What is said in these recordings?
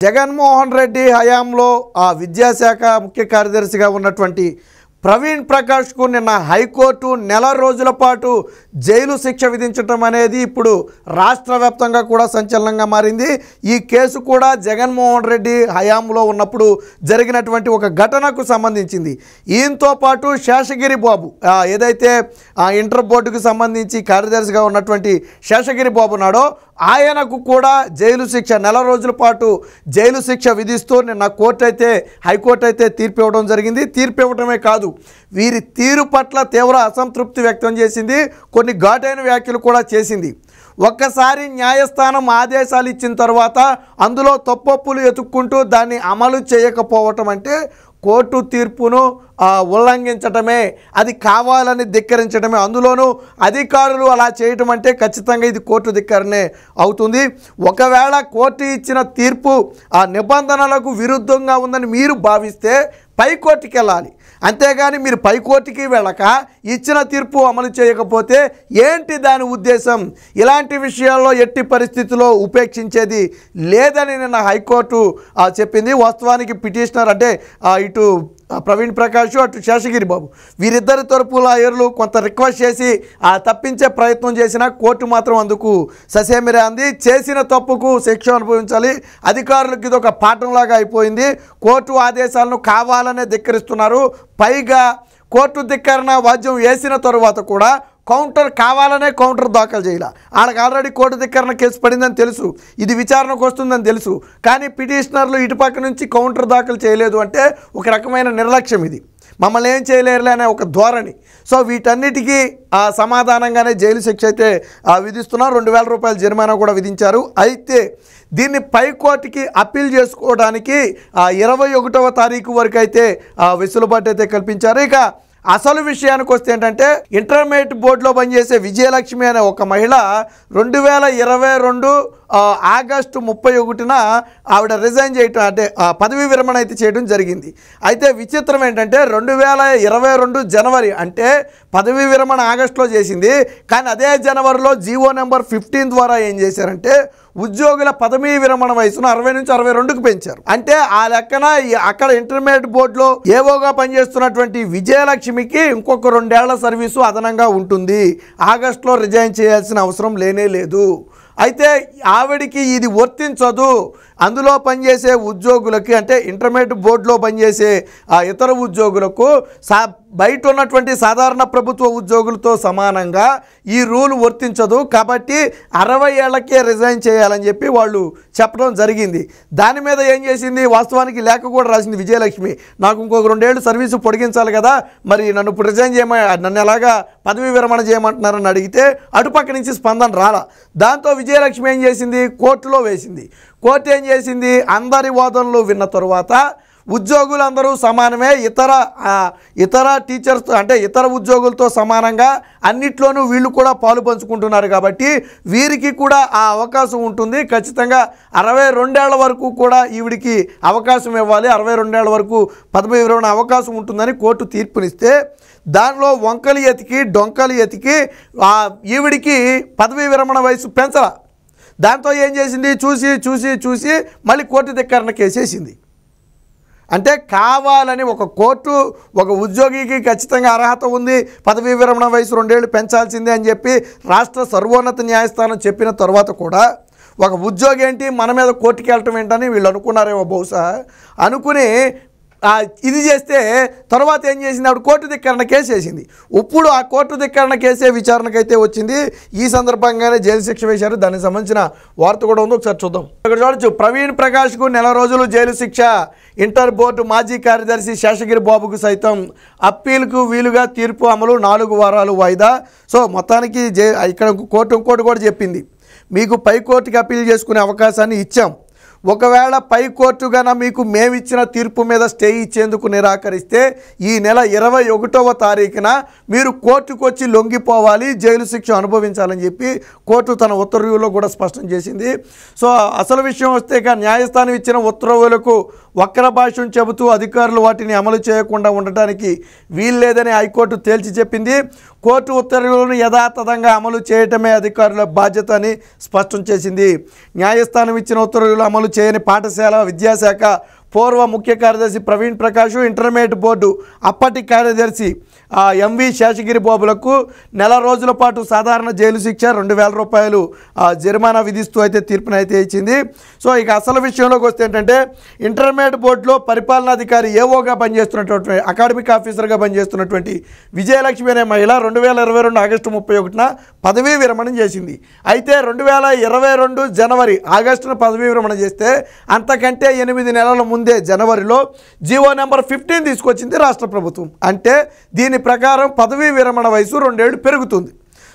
జగన్మోహన్ రెడ్డి హయాంలో ఆ విద్యాశాఖ ముఖ్య కార్యదర్శిగా ఉన్నటువంటి ప్రవీణ్ ప్రకాష్కు నిన్న హైకోర్టు నెల రోజుల పాటు జైలు శిక్ష విధించడం అనేది ఇప్పుడు రాష్ట్ర వ్యాప్తంగా కూడా సంచలనంగా మారింది. ఈ కేసు కూడా జగన్మోహన్ రెడ్డి హయాంలో ఉన్నప్పుడు జరిగినటువంటి ఒక ఘటనకు సంబంధించింది. ఈయనతో పాటు శేషగిరి బాబు ఏదైతే ఇంటర్ బోర్డుకు సంబంధించి కార్యదర్శిగా ఉన్నటువంటి శేషగిరి బాబు నాడో ఆయనకు కూడా జైలు శిక్ష నెల రోజుల పాటు జైలు శిక్ష విధిస్తూ నిన్న హైకోర్టు అయితే తీర్పు ఇవ్వడం జరిగింది. తీర్పు ఇవ్వడమే కాదు, వీరి తీరు పట్ల తీవ్ర అసంతృప్తి వ్యక్తం చేసింది. కొన్ని ఘాటైన వ్యాఖ్యలు కూడా చేసింది. ఒక్కసారి న్యాయస్థానం ఆదేశాలు ఇచ్చిన తర్వాత అందులో తప్పొప్పులు ఎతుక్కుంటూ దాన్ని అమలు చేయకపోవటం అంటే కోర్టు తీర్పును ఉల్లంఘించటమే, అది కావాలని ధిక్కరించడమే. అందులోనూ అధికారులు అలా చేయటం అంటే ఖచ్చితంగా ఇది కోర్టు ధిక్కరణే అవుతుంది. ఒకవేళ కోర్టు ఇచ్చిన తీర్పు ఆ నిబంధనలకు విరుద్ధంగా ఉందని మీరు భావిస్తే పైకోర్టుకి వెళ్ళాలి. అంతేగాని మీరు పైకోర్టుకి వెళ్ళక ఇచ్చిన తీర్పు అమలు చేయకపోతే ఏంటి దాని ఉద్దేశం? ఇలాంటి విషయాల్లో ఎట్టి పరిస్థితుల్లో ఉపేక్షించేది లేదని నిన్న హైకోర్టు చెప్పింది. వాస్తవానికి పిటిషనర్ అంటే ఇటు ప్రవీణ్ ప్రకాష్ అటు శేషగిరి బాబు వీరిద్దరి తరపు లాయర్లు కొంత రిక్వెస్ట్ చేసి తప్పించే ప్రయత్నం చేసినా కోర్టు మాత్రం అందుకు ససేమిరా అంది. చేసిన తప్పుకు శిక్ష అనుభవించాలి, అధికారులకు ఇది ఒక పాఠంలాగా అయిపోయింది. కోర్టు ఆదేశాలను కావాలనే ధిక్కరిస్తున్నారు. పైగా కోర్టు ధిక్కరణ వాద్యం వేసిన తరువాత కూడా కావాలనే కౌంటర్ దాఖలు చేయాల. వాళ్ళకి ఆల్రెడీ కోర్టు ధిక్కరణ కేసు పడిందని తెలుసు, ఇది విచారణకు వస్తుందని తెలుసు. కానీ పిటిషనర్లు ఇటుపక్క నుంచి కౌంటర్ దాఖలు చేయలేదు అంటే ఒక రకమైన నిర్లక్ష్యం. ఇది మమ్మల్ని ఏం చేయలేరులే అనే ఒక ధోరణి. సో వీటన్నిటికీ సమాధానంగానే జైలు శిక్ష అయితే విధిస్తున్నారు. 2000 రూపాయల జరిమానా కూడా విధించారు. అయితే దీన్ని పైకోర్టుకి అప్పీల్ చేసుకోవడానికి 21వ తారీఖు వరకు అయితే వెసులుబాటు అయితే కల్పించారు. ఇక అసలు విషయానికి వస్తే ఏంటంటే ఇంటర్మీడియట్ బోర్డులో పనిచేసే విజయలక్ష్మి అనే ఒక మహిళ 2022 ఆగస్టు 31న ఆవిడ రిజైన్ చేయటం అంటే పదవీ విరమణ అయితే చేయడం జరిగింది. అయితే విచిత్రం ఏంటంటే 2022 జనవరి అంటే పదవీ విరమణ ఆగస్టులో చేసింది. కానీ అదే జనవరిలో జీవో నెంబర్ 15 ద్వారా ఏం చేశారంటే ఉద్యోగుల పదవీ విరమణ వయసును 60 నుంచి 62కు పెంచారు. అంటే ఆ లెక్కన అక్కడ ఇంటర్మీడియట్ బోర్డులో ఏవోగా పనిచేస్తున్నటువంటి విజయలక్ష్మికి ఇంకొక 2 ఏళ్ల సర్వీసు అదనంగా ఉంటుంది. ఆగస్టులో రిజైన్ చేయాల్సిన అవసరం లేనే లేదు. అయితే ఆవిడికి ఇది వర్తించదు. అందులో పనిచేసే ఉద్యోగులకి అంటే ఇంటర్మీడియట్ బోర్డులో పనిచేసే ఇతర ఉద్యోగులకు బయట ఉన్నటువంటి సాధారణ ప్రభుత్వ ఉద్యోగులతో సమానంగా ఈ రూల్ వర్తించదు. కాబట్టి 60 ఏళ్లకే రిజైన్ చేయాలని చెప్పి వాళ్ళు చెప్పడం జరిగింది. దాని మీద ఏం చేసింది, వాస్తవానికి లేఖ కూడా రాసింది విజయలక్ష్మి. నాకు ఇంకొక 2 ఏళ్ళు సర్వీసు పొడిగించాలి కదా, మరి నన్ను ఇప్పుడు రిజైన్ నన్ను ఎలాగా పదవీ విరమణ చేయమంటున్నారని అడిగితే అటుపక్క నుంచి స్పందన రాలా. దాంతో విజయలక్ష్మి ఏం చేసింది, కోర్టులో వేసింది. కోర్టు ఏం చేసింది, అందరి వాదనలు విన్న తరువాత ఉద్యోగులందరూ సమానమే, ఇతర టీచర్స్ అంటే ఇతర ఉద్యోగులతో సమానంగా అన్నిట్లోనూ వీళ్ళు కూడా పాలు పంచుకుంటున్నారు కాబట్టి వీరికి కూడా ఆ అవకాశం ఉంటుంది. ఖచ్చితంగా 62 ఏళ్ల వరకు కూడా ఈవిడికి అవకాశం ఇవ్వాలి, 62 ఏళ్ల వరకు పదవీ విరమణ అవకాశం ఉంటుందని కోర్టు తీర్పునిస్తే దానిలో వంకలు ఎతికి డొంకలు ఎతికి ఈవిడికి పదవీ విరమణ వయసు పెంచాల. దాంతో ఏం చేసింది, చూసి చూసి చూసి మళ్ళీ కోర్టు ధిక్కరణ కేసేసింది. అంటే కావాలని ఒక కోర్టు ఒక ఉద్యోగికి ఖచ్చితంగా అర్హత ఉంది, పదవీ విరమణ వయసు 2 ఏళ్ళు పెంచాల్సిందే అని చెప్పి రాష్ట్ర సర్వోన్నత న్యాయస్థానం చెప్పిన తర్వాత కూడా ఒక ఉద్యోగి ఏంటి మన మీద కోర్టుకి వెళ్ళటం ఏంటని వీళ్ళు అనుకున్నారేమో బహుశా. అనుకుని ఇది చేస్తే తర్వాత ఏం చేసింది, ఆవిడ కోర్టు ధిక్కరణ కేసు వేసింది. ఇప్పుడు ఆ కోర్టు ధిక్కరణ కేసే విచారణకైతే వచ్చింది. ఈ సందర్భంగానే జైలు శిక్ష వేశారు. దానికి సంబంధించిన వార్త కూడా ఉంది, ఒకసారి చూద్దాం. ఇక్కడ చూడొచ్చు, ప్రవీణ్ ప్రకాష్కు నెల రోజులు జైలు శిక్ష. ఇంటర్ బోర్డు మాజీ కార్యదర్శి శేషగిరి బాబుకు సైతం అప్పీల్కు వీలుగా తీర్పు అమలు, 4 వారాలు వాయిదా. సో మొత్తానికి ఇక్కడ కోర్టు ఇంకోటి కూడా చెప్పింది, మీకు పైకోర్టుకి అప్పీల్ చేసుకునే అవకాశాన్ని ఇచ్చాం. ఒకవేళ పైకోర్టు గన మీకు మేమిచ్చిన తీర్పు మీద స్టే ఇచ్చేందుకు నిరాకరిస్తే ఈ నెల 21వ తారీఖున మీరు కోర్టుకు వచ్చి లొంగిపోవాలి, జైలు శిక్ష అనుభవించాలని చెప్పి కోర్టు తన ఉత్తర్వుల్లో కూడా స్పష్టం చేసింది. సో అసలు విషయం వస్తే న్యాయస్థానం ఇచ్చిన ఉత్తర్వులకు వక్ర భాష్యం చెబుతూ అధికారులు వాటిని అమలు చేయకుండా ఉండటానికి వీల్లేదని హైకోర్టు తేల్చి చెప్పింది. కోర్టు ఉత్తర్వులను యథాతథంగా అమలు చేయటమే అధికారుల బాధ్యత అని స్పష్టం చేసింది. న్యాయస్థానం ఇచ్చిన ఉత్తర్వులు అమలు చేయని పాఠశాల విద్యాశాఖ పూర్వ ముఖ్య కార్యదర్శి ప్రవీణ్ ప్రకాష్, ఇంటర్మీడియట్ బోర్డు అప్పటి కార్యదర్శి ఎంవి శేషగిరి బాబులకు నెల రోజుల పాటు సాధారణ జైలు శిక్ష, 2000 రూపాయలు జరిమానా విధిస్తూ అయితే తీర్పునైతే ఇచ్చింది. సో ఇక అసలు విషయంలోకి వస్తే ఏంటంటే, ఇంటర్మీడియట్ బోర్డులో పరిపాలనాధికారి ఏఓగా పనిచేస్తున్నటువంటి అకాడమిక్ ఆఫీసర్గా పనిచేస్తున్నటువంటి విజయలక్ష్మి అనే మహిళ 2022 ఆగస్టు 31న పదవీ విరమణ చేసింది. అయితే 2022 జనవరి ఆగస్టున పదవీ విరమణ చేస్తే అంతకంటే 8 నెలల ముందే జనవరిలో జీవో నెంబర్ 15 తీసుకొచ్చింది రాష్ట్ర ప్రభుత్వం. అంటే దీని ప్రకారం పదవీ విరమణ వయసు 2 ఏళ్ళు పెరుగుతుంది.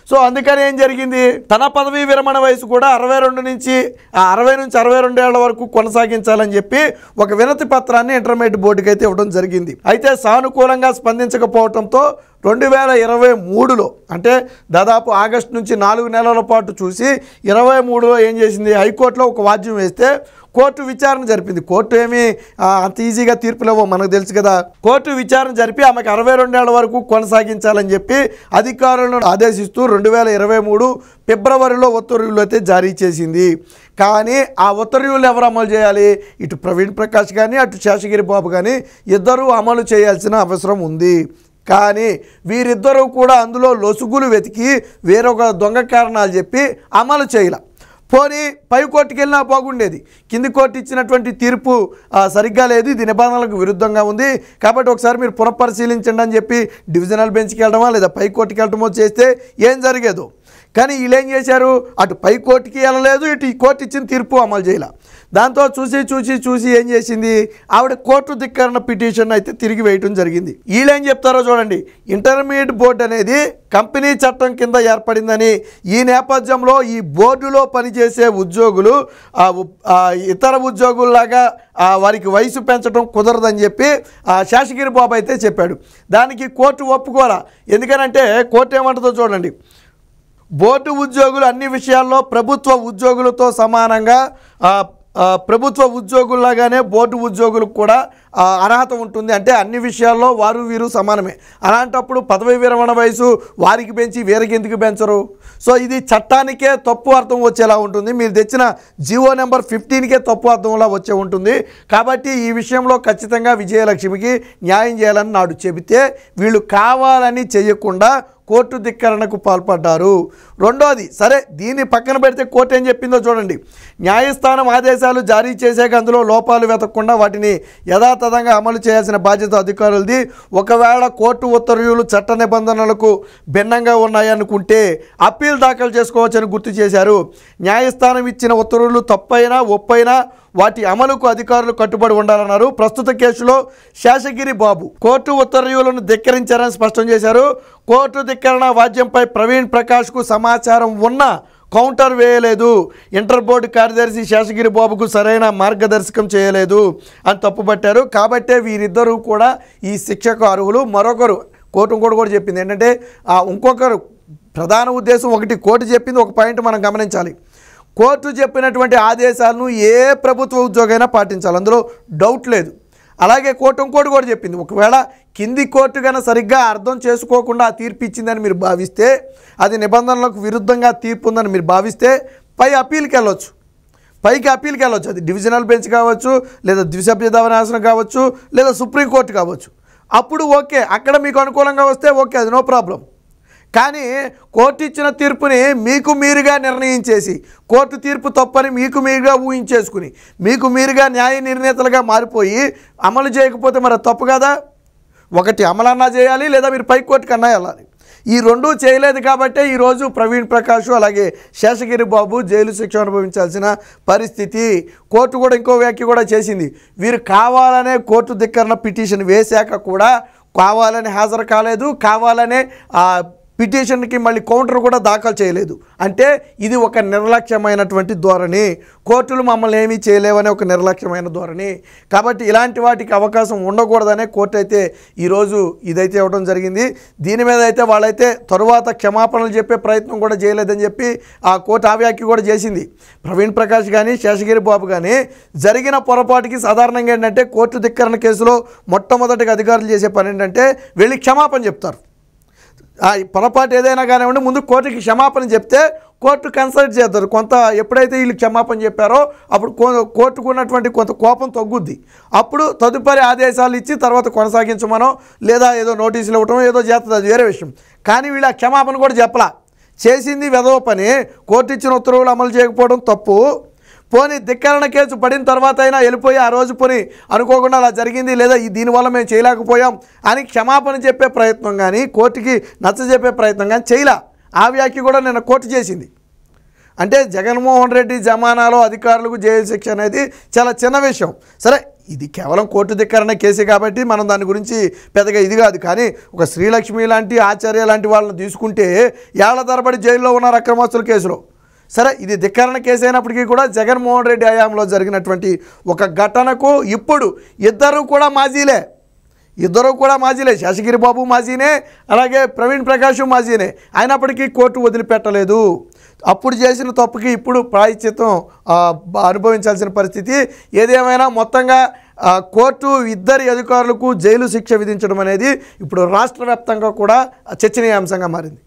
సో అందుకని ఏం జరిగింది, తన పదవీ విరమణ వయసు కూడా 60 నుంచి 62 ఏళ్ల వరకు కొనసాగించాలని చెప్పి ఒక వినతి పత్రాన్ని ఇంటర్మీడియట్ బోర్డుకి అయితే ఇవ్వడం జరిగింది. అయితే సానుకూలంగా స్పందించకపోవడంతో 2023లో అంటే దాదాపు ఆగస్టు నుంచి 4 నెలల పాటు చూసి 23లో ఏం చేసింది, హైకోర్టులో ఒక వాద్యం వేస్తే కోర్టు విచారణ జరిపింది. కోర్టు ఏమీ అంత ఈజీగా తీర్పులు ఇవ్వవు, మనకు తెలుసు కదా. కోర్టు విచారణ జరిపి ఆమెకు 62 ఏళ్ల వరకు కొనసాగించాలని చెప్పి అధికారులను ఆదేశిస్తూ 2023 ఫిబ్రవరిలో ఉత్తర్వులు అయితే జారీ చేసింది. కానీ ఆ ఉత్తర్వులు ఎవరు అమలు చేయాలి, ఇటు ప్రవీణ్ ప్రకాష్ కానీ అటు శేషగిరి బాబు కానీ ఇద్దరూ అమలు చేయాల్సిన అవసరం ఉంది. కానీ వీరిద్దరూ కూడా అందులో లొసుగులు వెతికి వేరొక దొంగ కారణాలు చెప్పి అమలు చేయాల. పోనీ పై కోర్టుకి వెళ్ళినా బాగుండేది, కింది కోర్టు ఇచ్చినటువంటి తీర్పు సరిగ్గా లేదు, ఇది నిబంధనలకు విరుద్ధంగా ఉంది కాబట్టి ఒకసారి మీరు పునఃపరిశీలించండి అని చెప్పి డివిజనల్ బెంచ్కి వెళ్ళడమా లేదా పై కోర్టుకి వెళ్ళడమో చేస్తే ఏం జరిగేదో. కానీ వీళ్ళు ఏం చేశారు, అటు పై కోర్టుకి వెళ్ళలేదు, ఇటు ఈ కోర్టు ఇచ్చిన తీర్పు అమలు చేయాల. దాంతో చూసి ఏం చేసింది, ఆవిడ కోర్టు ధిక్కరణ పిటిషన్ అయితే తిరిగి వేయటం జరిగింది. వీళ్ళేం చెప్తారో చూడండి, ఇంటర్మీడియట్ బోర్డు అనేది కంపెనీ చట్టం కింద ఏర్పడిందని, ఈ నేపథ్యంలో ఈ బోర్డులో పనిచేసే ఉద్యోగులు ఇతర ఉద్యోగుల్లాగా వారికి వయసు పెంచడం కుదరదని చెప్పి శేషగిరి బాబు అయితే చెప్పాడు. దానికి కోర్టు ఒప్పుకోరా. ఎందుకనంటే కోర్టు ఏమంటుందో చూడండి, బోర్డు ఉద్యోగులు అన్ని విషయాల్లో ప్రభుత్వ ఉద్యోగులతో సమానంగా ప్రభుత్వ ఉద్యోగుల్లాగానే బోర్డు ఉద్యోగులకు కూడా అర్హత ఉంటుంది. అంటే అన్ని విషయాల్లో వారు వీరు సమానమే. అలాంటప్పుడు పదవీ విరమణ వయసు వారికి పెంచి వీరికి ఎందుకు పెంచరు? సో ఇది చట్టానికే తప్పు అర్థం వచ్చేలా ఉంటుంది, మీరు తెచ్చిన జీవో నెంబర్ 15కే తప్పు అర్థంలా వచ్చే ఉంటుంది. కాబట్టి ఈ విషయంలో ఖచ్చితంగా విజయలక్ష్మికి న్యాయం చేయాలని నాడు చెబితే వీళ్ళు కావాలని చేయకుండా కోర్టు ధిక్కరణకు పాల్పడ్డారు. రెండోది సరే, దీన్ని పక్కన పెడితే కోర్టు ఏం చెప్పిందో చూడండి. న్యాయస్థానం ఆదేశాలు జారీ చేశాక అందులో లోపాలు వెతకకుండా వాటిని యథాతథంగా అమలు చేయాల్సిన బాధ్యత అధికారులది. ఒకవేళ కోర్టు ఉత్తర్వులు చట్ట నిబంధనలకు భిన్నంగా ఉన్నాయనుకుంటే అప్పీల్ దాఖలు చేసుకోవచ్చని గుర్తు చేశారు. న్యాయస్థానం ఇచ్చిన ఉత్తర్వులు తప్పైనా ఒప్పైనా వాటి అమలుకు అధికారులు కట్టుబడి ఉండాలన్నారు. ప్రస్తుత కేసులో శేషగిరి బాబు కోర్టు ఉత్తర్వులను ధిక్కరించారని స్పష్టం చేశారు. కోర్టు ధిక్కరణ వాద్యంపై ప్రవీణ్ ప్రకాష్కు సమాచారం ఉన్నా కౌంటర్ వేయలేదు. ఇంటర్ బోర్డు కార్యదర్శి శేషగిరి బాబుకు సరైన మార్గదర్శకం చేయలేదు అని తప్పుపట్టారు. కాబట్టే వీరిద్దరూ కూడా ఈ శిక్షకు అర్హులు. మరొకరు కోర్టు కూడా చెప్పింది ఏంటంటే, ఇంకొకరు ప్రధాన ఉద్దేశం ఒకటి, కోర్టు చెప్పింది ఒక పాయింట్ మనం గమనించాలి. కోర్టు చెప్పినటువంటి ఆదేశాలను ఏ ప్రభుత్వ ఉద్యోగైనా పాటించాలి, అందులో డౌట్ లేదు. అలాగే కోర్టు ఇంకోటి కూడా చెప్పింది, ఒకవేళ కింది కోర్టు కన్నా సరిగ్గా అర్థం చేసుకోకుండా ఆ తీర్పు ఇచ్చిందని మీరు భావిస్తే, అది నిబంధనలకు విరుద్ధంగా తీర్పు ఉందని మీరు భావిస్తే పైకి అప్పీల్కి వెళ్ళొచ్చు. అది డివిజనల్ బెంచ్ కావచ్చు, లేదా ద్విసభ్య ధవనాసనం కావచ్చు, లేదా సుప్రీంకోర్టు కావచ్చు. అప్పుడు ఓకే, అక్కడ మీకు అనుకూలంగా వస్తే ఓకే, అది నో ప్రాబ్లం. కానీ కోర్టు ఇచ్చిన తీర్పుని మీకు మీరుగా నిర్ణయించేసి, కోర్టు తీర్పు తప్పని మీకు మీరుగా ఊహించేసుకుని, మీకు మీరుగా న్యాయ నిర్ణేతలుగా మారిపోయి అమలు చేయకపోతే మరి తప్పు కదా. ఒకటి అమలన్నా చేయాలి, లేదా మీరు పై కోర్టుకు అన్నా వెళ్ళాలి. ఈ రెండూ చేయలేదు కాబట్టే ఈరోజు ప్రవీణ్ ప్రకాష్ అలాగే శేషగిరి బాబు జైలు శిక్ష అనుభవించాల్సిన పరిస్థితి. కోర్టు కూడా ఇంకో వ్యాఖ్య కూడా చేసింది, వీరు కావాలనే కోర్టు ధిక్కరణ పిటిషన్ వేశాక కూడా కావాలని హాజరు కాలేదు, కావాలనే పిటిషన్కి మళ్ళీ కౌంటర్ కూడా దాఖలు చేయలేదు. అంటే ఇది ఒక నిర్లక్ష్యమైనటువంటి ధోరణి, కోర్టులు మమ్మల్ని ఏమీ చేయలేవనే ఒక నిర్లక్ష్యమైన ధోరణి. కాబట్టి ఇలాంటి వాటికి అవకాశం ఉండకూడదనే కోర్టు అయితే ఈరోజు ఇదైతే ఇవ్వడం జరిగింది. దీని మీద అయితే వాళ్ళైతే తరువాత క్షమాపణలు చెప్పే ప్రయత్నం కూడా చేయలేదని చెప్పి ఆ కోర్టు ఆ వ్యాఖ్య కూడా చేసింది. ప్రవీణ్ ప్రకాష్ కానీ శేషగిరి బాబు కానీ జరిగిన పొరపాటుకి సాధారణంగా ఏంటంటే కోర్టు ధిక్కరణ కేసులో మొట్టమొదటిగా అధికారులు చేసే పని ఏంటంటే వెళ్ళి క్షమాపణ చెప్తారు. పొరపాటు ఏదైనా కానివ్వండి ముందు కోర్టుకి క్షమాపణ చెప్తే కోర్టు కన్సల్ట్ చేస్తారు. కొంత ఎప్పుడైతే వీళ్ళు క్షమాపణ చెప్పారో అప్పుడు కోర్టుకు ఉన్నటువంటి కొంత కోపం తగ్గుద్ది. అప్పుడు తదుపరి ఆదేశాలు ఇచ్చి తర్వాత కొనసాగించమనో లేదా ఏదో నోటీసులు ఇవ్వటం ఏదో చేస్తుంది, అది వేరే విషయం. కానీ వీళ్ళు ఆ క్షమాపణ కూడా చెప్పలా. చేసింది వెధవ పని. కోర్టు ఇచ్చిన ఉత్తర్వులు అమలు చేయకపోవడం తప్పు. పోనీ ధిక్కరణ కేసు పడిన తర్వాత అయినా వెళ్ళిపోయి ఆ రోజు పోనీ అనుకోకుండా అలా జరిగింది లేదా దీనివల్ల మేము చేయలేకపోయాం అని క్షమాపణ చెప్పే ప్రయత్నం కానీ కోర్టుకి నచ్చజెప్పే ప్రయత్నం కానీ చేయలే. ఆ వ్యాఖ్య కూడా నిన్న కోర్టు చేసింది. అంటే జగన్మోహన్ రెడ్డి జమానాలో అధికారులకు జైలు శిక్ష అనేది చాలా చిన్న విషయం. సరే, ఇది కేవలం కోర్టు ధిక్కరణ కేసే కాబట్టి మనం దాని గురించి పెద్దగా ఇది కాదు. కానీ ఒక శ్రీలక్ష్మి లాంటి ఆచార్య లాంటి వాళ్ళని తీసుకుంటే ఏళ్ల తరబడి జైల్లో ఉన్నారు అక్రమస్తుల కేసులో. సరే, ఇది ధిక్కరణ కేసు అయినప్పటికీ కూడా జగన్మోహన్ రెడ్డి హయాంలో జరిగినటువంటి ఒక ఘటనకు ఇప్పుడు ఇద్దరు కూడా మాజీలే. శేషగిరి బాబు మాజీనే, అలాగే ప్రవీణ్ ప్రకాష్ మాజీనే. అయినప్పటికీ కోర్టు వదిలిపెట్టలేదు. అప్పుడు చేసిన తప్పుకి ఇప్పుడు ప్రాయశ్చిత్తం అనుభవించాల్సిన పరిస్థితి. ఏదేమైనా మొత్తంగా కోర్టు ఇద్దరి అధికారులకు జైలు శిక్ష విధించడం అనేది ఇప్పుడు రాష్ట్ర వ్యాప్తంగా కూడా చర్చనీయాంశంగా మారింది.